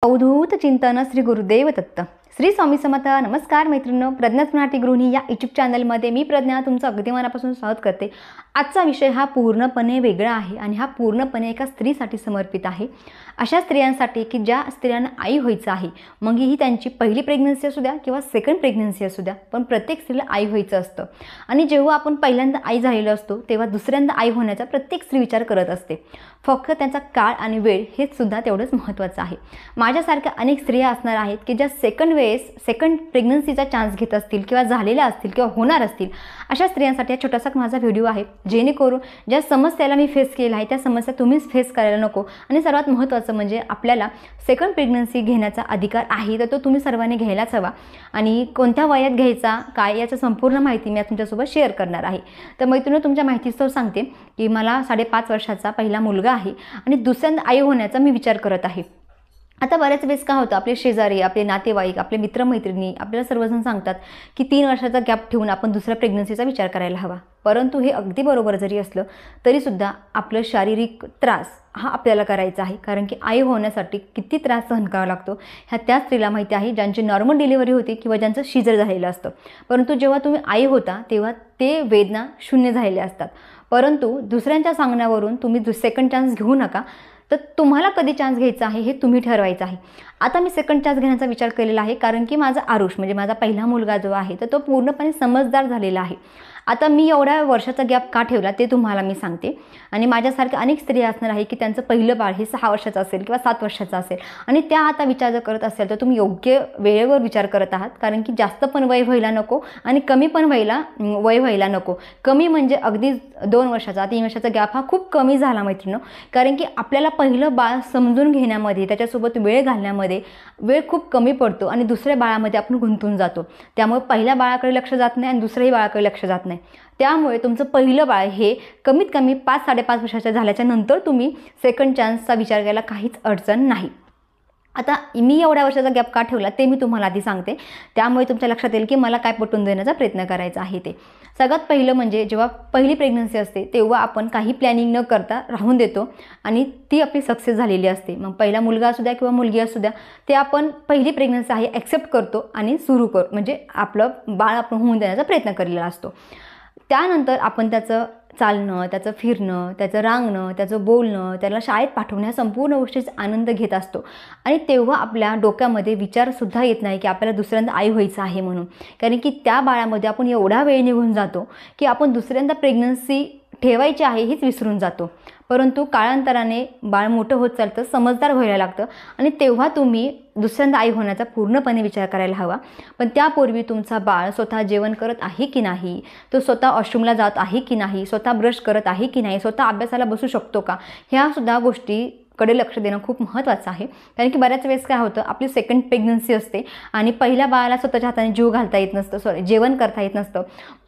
अवधूत चिंतन श्री गुरुदेव दत्त. श्री स्वामी समर्थ. नमस्कार मैत्रिणींनो, प्रज्ञा स्मृती गृहिणी या यूट्यूब चॅनलमध्ये मी प्रज्ञा तुमचं अगदी मनापासून स्वागत करते. आजचा विषय हा पूर्णपणे वेगळा आहे आणि हा पूर्णपणे एका स्त्रीसाठी समर्पित आहे. अशा स्त्रियांसाठी की ज्या स्त्रियांना आई व्हायचं आहे, मग ही त्यांची पहिली प्रेग्नन्सी असू द्या किंवा सेकंड प्रेग्नन्सी असू द्या, पण प्रत्येक स्त्रीला आई व्हायचं असतं. आणि जेव्हा आपण पहिल्यांदा आई झालेलो असतो तेव्हा दुसऱ्यांदा आई होण्याचा प्रत्येक स्त्री विचार करत असते. फक्त त्यांचा काळ आणि वेळ हेच सुद्धा तेवढंच महत्त्वाचं आहे. माझ्यासारख्या अनेक स्त्रिया असणार आहेत की ज्या सेकंड प्रेग्नन्सीचा चान्स घेत असतील किंवा झालेल्या असतील किंवा होणार असतील. अशा स्त्रियांसाठी हा छोटासा माझा व्हिडिओ आहे, जेणेकरून ज्या समस्याला मी फेस केला आहे त्या समस्या तुम्हीच फेस करायला नको. आणि सर्वात महत्त्वाचं म्हणजे आपल्याला सेकंड प्रेग्नन्सी घेण्याचा अधिकार आहे, तर तो तुम्ही सर्वांनी घ्यायलाच हवा. आणि कोणत्या वयात घ्यायचा काय याचं संपूर्ण माहिती मी तुमच्यासोबत शेअर करणार आहे. तर मैत्रिणी, तुमच्या माहितीस्तव सांगते की मला 5.5 वर्षाचा पहिला मुलगा आहे आणि दुसऱ्यांदा आई होण्याचा मी विचार करत आहे. आता बऱ्याच वेळेस काय होतं, आपले शेजारी, आपले नातेवाईक, आपले मित्रमैत्रिणी आपल्याला सर्वजण सांगतात की 3 वर्षाचा गॅप ठेवून आपण दुसऱ्या प्रेग्नन्सीचा विचार करायला हवा. परंतु हे अगदी बरोबर जरी असलं तरीसुद्धा आपलं शारीरिक त्रास हा आपल्याला करायचा आहे. कारण की आई होण्यासाठी किती त्रास सहन करावा लागतो ह्या त्या स्त्रीला माहिती आहे ज्यांची नॉर्मल डिलिव्हरी होती किंवा ज्यांचं शिजर झालेलं असतं. परंतु जेव्हा तुम्ही आई होता तेव्हा ते वेदना शून्य झालेले असतात. परंतु दुसऱ्यांच्या सांगण्यावरून तुम्ही सेकंड चान्स घेऊ नका. तर तुम्हाला कधी चान्स घ्यायचा आहे हे तुम्ही ठरवायचं आहे. आता मी सेकंड चान्स घेण्याचा विचार केलेला आहे कारण की माझा आरुष म्हणजे माझा पहिला मुलगा जो आहे तर तो पूर्णपणे समजदार झालेला आहे. आता मी एवढ्या वर्षाचा गॅप का ठेवला ते तुम्हाला मी सांगते. आणि माझ्यासारख्या अनेक स्त्रिया असणार आहे की त्यांचं पहिलं बाळ हे 6 वर्षाचं असेल किंवा 7 वर्षाचं असेल आणि त्या आता विचार जर करत असेल तर तुम्ही योग्य वेळेवर विचार करत आहात. कारण की जास्त पण वय व्हायला नको आणि कमी पण वय व्हायला नको. कमी म्हणजे अगदी 2 वर्षाचा 3 वर्षाचा गॅप हा खूप कमी झाला मैत्रिणींनो. कारण की आपल्याला पहिलं बाळ समजून घेण्यामध्ये त्याच्यासोबत वेळ घालण्यामध्ये वेळ खूप कमी पडतो आणि दुसऱ्या बाळामध्ये आपण गुंतून जातो. त्यामुळे पहिल्या बाळाकडे लक्ष जात नाही आणि दुसऱ्याही बाळाकडे लक्ष जात नाही. त्यामुळे तुमचं पहिलं बाळ हे कमीत कमी 5-5.5 वर्षाच्या झाल्याच्या नंतर तुम्ही सेकंड चान्सचा विचार करायला काहीच अडचण नाही. आता मी एवढ्या वर्षाचा गॅप का ठेवला ते मी तुम्हाला आधी सांगते. त्यामुळे तुमच्या लक्षात येईल की मला काय पटवून देण्याचा प्रयत्न करायचा आहे ते. सगळ्यात पहिलं म्हणजे जेव्हा पहिली प्रेग्नन्सी असते तेव्हा आपण काही प्लॅनिंग न करता राहून देतो आणि ती आपली सक्सेस झालेली असते. मग पहिला मुलगा असू द्या किंवा मुलगी असू द्या, ते आपण पहिली प्रेग्नन्सी आहे ॲक्सेप्ट करतो आणि सुरू म्हणजे आपलं बाळ आपण होऊन देण्याचा प्रयत्न केलेला असतो. त्यानंतर आपण त्याचं चालणं, त्याचं फिरणं, त्याचं रांगणं, त्याचं बोलणं, त्याला शाळेत पाठवण्या संपूर्ण गोष्टीचा आनंद घेत असतो. आणि तेव्हा आपल्या डोक्यामध्ये विचारसुद्धा येत नाही की आपल्याला दुसऱ्यांदा आई व्हायचं आहे म्हणून. कारण की त्या बाळामध्ये आपण एवढा वेळ निघून जातो की आपण दुसऱ्यांदा प्रेग्नन्सी ठेवायची आहे हेच विसरून जातो. परंतु काळांतराने बाळ मोठं होत चालतं, समजदार व्हायला लागतं आणि तेव्हा तुम्ही दुसऱ्यांदा आई होण्याचा पूर्णपणे विचार करायला हवा. पण त्यापूर्वी तुमचा बाळ स्वतः जेवण करत आहे की नाही, तो स्वतः वॉशरूमला जात आहे की नाही, स्वतः ब्रश करत आहे की नाही, स्वतः अभ्यासाला बसू शकतो का, ह्यासुद्धा गोष्टीकडे लक्ष देणं खूप महत्त्वाचं आहे. कारण की बऱ्याच वेळेस काय होतं, आपली सेकंड प्रेग्नन्सी असते आणि पहिल्या बाळाला स्वतःच्या हाताने जीव घालता येत नसतं, जेवण करता येत नसतं.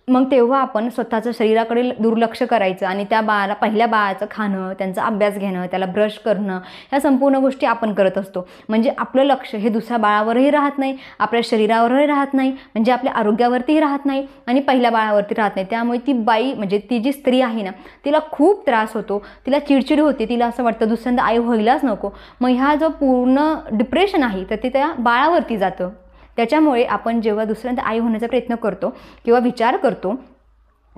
मग तेव्हा आपण स्वतःचं शरीराकडे दुर्लक्ष करायचं आणि त्या बाळाला, पहिल्या बाळाचं खाणं, त्यांचा अभ्यास घेणं, त्याला ब्रश करणं, ह्या संपूर्ण गोष्टी आपण करत असतो. म्हणजे आपलं लक्ष हे दुसऱ्या बाळावरही राहत नाही, आपल्या शरीरावरही राहत नाही, म्हणजे आपल्या आरोग्यावरतीही राहत नाही आणि पहिल्या बाळावरती राहत नाही. त्यामुळे ती बाई म्हणजे ती जी स्त्री आहे ना, तिला खूप त्रास होतो, तिला चिडचिड होते, तिला असं वाटतं दुसऱ्यांदा आई व्हायलाच नको. मग ह्या जो पूर्ण डिप्रेशन आहे तर ते त्या बाळावरती जातं. त्याच्यामुळे आपण जेव्हा दुसऱ्यांदा आई होण्याचा प्रयत्न करतो किंवा विचार करतो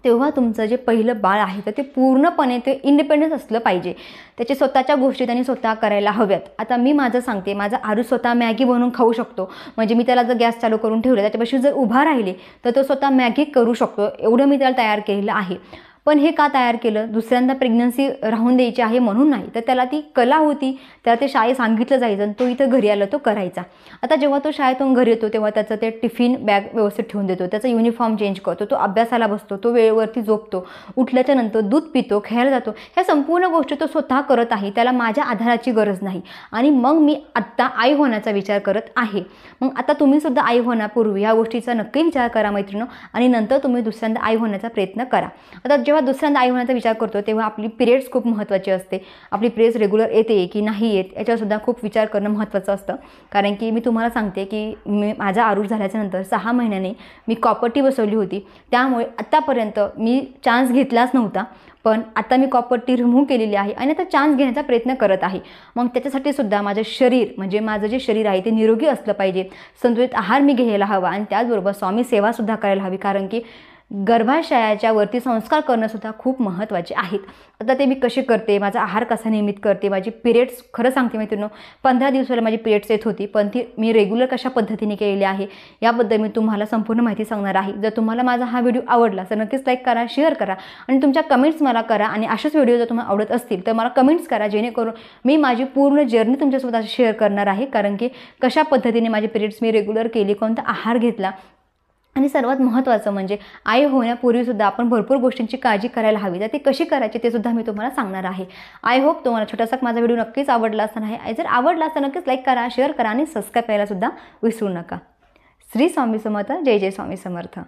तेव्हा तुमचं जे पहिलं बाळ आहे तर ते पूर्णपणे ते इंडिपेंडन्स असलं पाहिजे. त्याचे स्वतःच्या गोष्टी त्यांनी स्वतः करायला हव्यात. आता मी माझं सांगते, माझा आरू स्वतः मॅगी बनवून खाऊ शकतो. म्हणजे मी त्याला जर गॅस चालू करून ठेवलं, त्याच्यापाशी जर उभा राहिले तर तो स्वतः मॅगी करू शकतो, एवढं मी त्याला तयार केलेलं आहे. पण हे का तयार केलं, दुसऱ्यांदा प्रेग्नन्सी राहून द्यायची आहे म्हणून नाही, तर त्याला ती कला होती, त्याला ते शाळेत सांगितलं जायचं आणि तो इथं घरी आला तो करायचा. आता जेव्हा तो शाळेतून घरी येतो तेव्हा त्याचं ते टिफिन बॅग व्यवस्थित ठेवून देतो, त्याचा युनिफॉर्म चेंज करतो, तो अभ्यासाला बसतो, तो वेळेवरती झोपतो, उठल्याच्या नंतर दूध पितो, खेळायला जातो. ह्या संपूर्ण गोष्टी तो स्वतः करत आहे, त्याला माझ्या आधाराची गरज नाही. आणि मग मी आत्ता आई होण्याचा विचार करत आहे. मग आता तुम्हीसुद्धा आई होण्यापूर्वी ह्या गोष्टीचा नक्की विचार करा मैत्रिणींनो आणि नंतर तुम्ही दुसऱ्यांदा आई होण्याचा प्रयत्न करा. आता जेव्हा दुसऱ्यांदा आई होण्याचा विचार करतो तेव्हा आपली पिरियड्स खूप महत्त्वाची असते. आपली पिरियड्स रेग्युलर येते की नाही येत याच्यावरसुद्धा खूप विचार करणं महत्त्वाचं असतं. कारण की मी तुम्हाला सांगते की माझा आरूढ झाल्याच्यानंतर 6 महिन्याने मी कॉपर टी बसवली होती. त्यामुळे आत्तापर्यंत मी चान्स घेतलाच नव्हता. पण आता मी कॉपर टी रिमूव्ह केलेली आहे आणि आता चान्स घेण्याचा प्रयत्न करत आहे. मग त्याच्यासाठी सुद्धा माझं शरीर म्हणजे माझं जे शरीर आहे ते निरोगी असलं पाहिजे. संतुलित आहार मी घ्यायला हवा आणि त्याचबरोबर स्वामी सेवासुद्धा करायला हवी. कारण की गर्भाशयाच्या वरती संस्कार करणंसुद्धा खूप महत्त्वाचे आहेत. आता ते मी कसे करते, माझा आहार कसा नियमित करते, माझी पिरियड्स खरं सांगते मैत्रिणींनो 15 दिवसाला माझी पिरियड्स येत होती. पण ती मी रेग्युलर कशा पद्धतीने केलेली आहे याबद्दल मी तुम्हाला संपूर्ण माहिती सांगणार आहे. जर तुम्हाला माझा हा व्हिडिओ आवडला तर नक्कीच लाईक करा, शेअर करा आणि तुमच्या कमेंट्स मला करा. आणि अशाच व्हिडिओ जर तुम्हाला आवडत असतील तर मला कमेंट्स करा, जेणेकरून मी माझी पूर्ण जर्नी तुमच्यासोबत शेअर करणार आहे. कारण की कशा पद्धतीने माझी पिरियड्स मी रेग्युलर केली, कोणता आहार घेतला आणि सर्वात महत्त्वाचं म्हणजे आई होण्यापूर्वीसुद्धा आपण भरपूर गोष्टींची काळजी करायला हवी. तर ते कशी करायची ते सुद्धा मी तुम्हाला सांगणार आहे. आय होप तुम्हाला छोटासा माझा व्हिडिओ नक्कीच आवडला असणार आहे. जर आवडला तर नक्कीच लाईक करा, शेअर करा आणि सबस्क्राईब करायला सुद्धा विसरू नका. श्री स्वामी समर्थ. जय जय स्वामी समर्थ.